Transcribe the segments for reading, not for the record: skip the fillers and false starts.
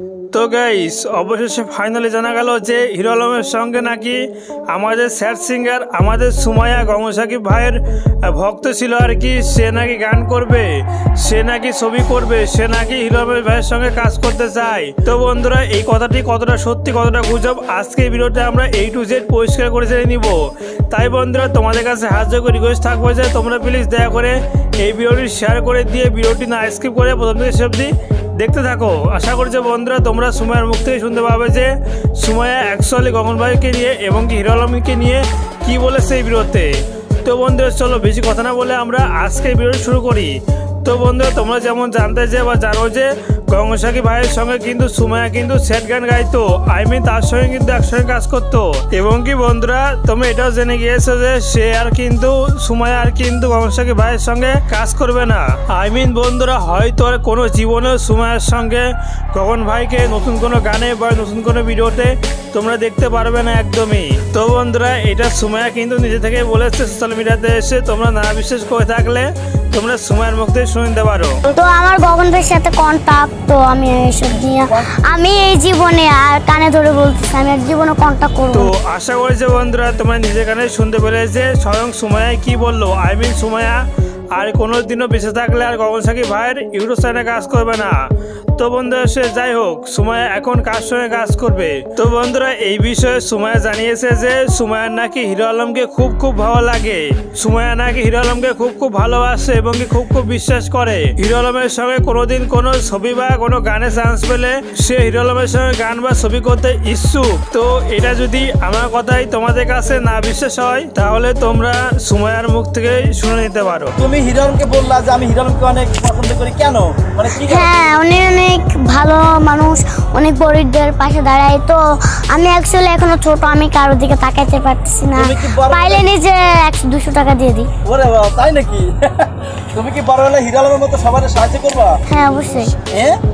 তো গাইস অবশেষে ফাইনালি জানা গেল যে হিরো আলমের সঙ্গে নাকি আমাদের স্যাড সিঙ্গার আমাদের সুমাইয়া গঙ্গ সাকিব ভাইয়ের ভক্ত ছিল আর কি। সে নাকি গান করবে, সে নাকি ছবি করবে, সে নাকি হিরো আলমের ভাইয়ের সঙ্গে কাজ করতে চায়। তো বন্ধুরা এই কথাটি কতটা সত্যি কতটা গুজব আজকে এই ভিডিওতে আমরা A to Z পরিষ্কার করে জেনে নিব। তাই বন্ধুরা তোমাদের কাছে হাত জোড় রিকোয়েস্ট থাকবে যে তোমরা প্লিজ দয়া করে এই ভিডিওটি শেয়ার করে দিয়ে ভিডিওটি না স্কিপ করে প্রথম থেকে শেষ অবধি দেখতে থাকো। আশা করি যে বন্ধুরা তোমরা সুমাইয়ার মুখ থেকে শুনতে পাবে যে সুমাইয়া অ্যাকচুয়ালি গগন ভাইকে নিয়ে এবং কি হিরো আলমকে নিয়ে কি বলেছে এই ভিডিওতে। তো বন্ধুরা চলো বেশি কথা না বলে আমরা আজকে এই ভিডিওটি শুরু করি। তো বন্ধুরা তোমরা যেমন জানতে যে বা জানো যে গঙ্গ সাকিব ভাইয়ের সঙ্গে কিন্তু সুমাইয়া কিন্তু স্যাড গান গাইতো, তার সঙ্গে কিন্তু একসঙ্গে কাজ করতো। এবং কি বন্ধুরা তোমরা এটাও জেনে গিয়েছো যে সে আর কিন্তু সুমাইয়া আর কিন্তু গঙ্গ সাকিব ভাইয়ের সঙ্গে কাজ করবে না। বন্ধুরা হয়তো আর কোনো জীবনেও সুমাইয়ার সঙ্গে গগন ভাইকে নতুন কোনো গানে বা নতুন কোনো ভিডিওতে তোমরা দেখতে পারবে না একদমই। তো বন্ধুরা এটা সুমাইয়া কিন্তু নিজে থেকে বলেছে সোশ্যাল মিডিয়াতে এসে, তোমরা না বিশ্বাস করে থাকলে তোমরা সুমাইয়ার মুখ থেকে শুনতে পারো। তো আমার গগন ভাইয়ের সাথে কন্টাক্ট, তো আমি এইসব নিয়ে আমি এই জীবনে আর কানে ধরে বলতেছি আমি এক জীবনে কন্টাক্ট করব। তো আশা করি যে বন্ধুরা তোমরা নিজের কানে শুনতে পেলে যে স্বয়ং সুমাইয়া কি বললো। সুমাইয়া আর কোনোদিনও বেঁচে থাকলে আর গগন সাকিব ভাইয়ের ইউটিউব চ্যানেলে কাজ করবে না। তো বন্ধুরা সে যাই হোক সুমাইয়া এখন কার সঙ্গে কাজ করবে। তো বন্ধুরা এই বিষয়ে সুমাইয়া জানিয়েছে যে সুমাইয়ার নাকি হিরো আলমকে খুব ভালো লাগে, সুমাইয়া নাকি হিরো আলমকে খুব ভালোবাসে এবং কি খুব বিশ্বাস করে। হিরো আলমের সঙ্গে কোনোদিন কোনো ছবি বা কোনো গানে চান্স পেলে সে হিরো আলমের সঙ্গে গান বা ছবি করতে ইচ্ছুক। তো এটা যদি আমার কথাই তোমাদের কাছে না বিশ্বাস হয় তাহলে তোমরা সুমাইয়ার মুখ থেকে শুনে নিতে পারো। তুমি হিরো আলমকে বললা যে আমি হিরো আলমকে অনেক পছন্দ করি, কেন? মানে কি? হ্যাঁ উনি অনেক ভালো মানুষ, অনেক গরিবদের পাশে দাঁড়ায়। তো আমি অ্যাকচুয়ালি এখনো ছোট, আমি কারোর দিকে তাকাইতে পারতেছি না, পাইলে নিজে 100-200 টাকা দিয়ে দিই। ওরে বাবা তাই নাকি? তুমি কি বড় হলে হিরো আলমের মতো সবার সাহায্য করবা? হ্যাঁ অবশ্যই।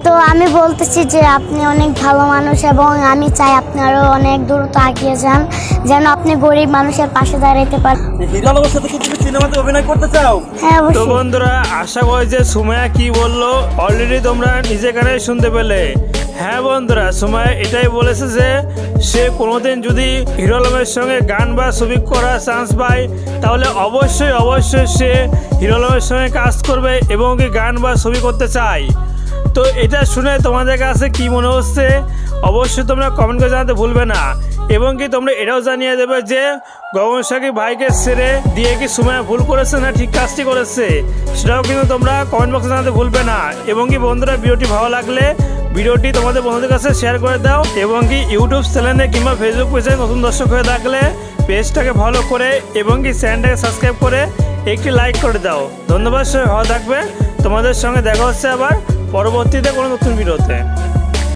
তো আমি বলতেছি যে আপনি অনেক ভালো মানুষ এবং আমি চাই আপনি আরো অনেক দূর এগিয়ে যান, যেন আপনি গরিব মানুষের পাশে দাঁড়াইতে পারেন। হিরো আলমের সাথে কি তুমি সিনেমাতে অভিনয় করতে চাও? হ্যাঁ তো অবশ্যই। বন্ধুরা আশা করি যে সুমাইয়া কি বললো অলরেডি তোমরা নিজে কানে শুনতে পেলে। হ্যাঁ বন্ধুরা সুমাইয়া এটাই বলেছে যে সে কোনোদিন যদি হিরো আলমের সঙ্গে গান বা ছবি করার চান্স পায় তাহলে অবশ্যই সে হিরো আলমের সঙ্গে কাজ করবে এবং কি গান বা ছবি করতে চায়। তো এটা শুনে তোমাদের কাছে কি মনে হচ্ছে অবশ্যই তোমরা কমেন্ট করে জানাতে ভুলবে না। এবং কি তোমরা এটাও জানিয়ে দেবে যে গগন সাকিব ভাইকে ছেড়ে দিয়ে কি সুমাইয়া ভুল করেছে না ঠিক কাজটি করেছে, সেটাও কিন্তু তোমরা কমেন্ট বক্সে জানাতে ভুলবে না। এবং কি বন্ধুরা ভিডিওটি ভালো লাগলে ভিডিওটি তোমাদের বন্ধুদের কাছে শেয়ার করে দাও এবং কি ইউটিউব চ্যানেলে কিংবা ফেসবুক পেজে নতুন দর্শক হয়ে থাকলে পেজটাকে ফলো করে এবং কি চ্যানেলটাকে সাবস্ক্রাইব করে একটি লাইক করে দাও। ধন্যবাদ, সবাই ভালো থাকবে। তোমাদের সঙ্গে দেখা হচ্ছে আবার পরবর্তীতে কোনো নতুন ভিডিওতে।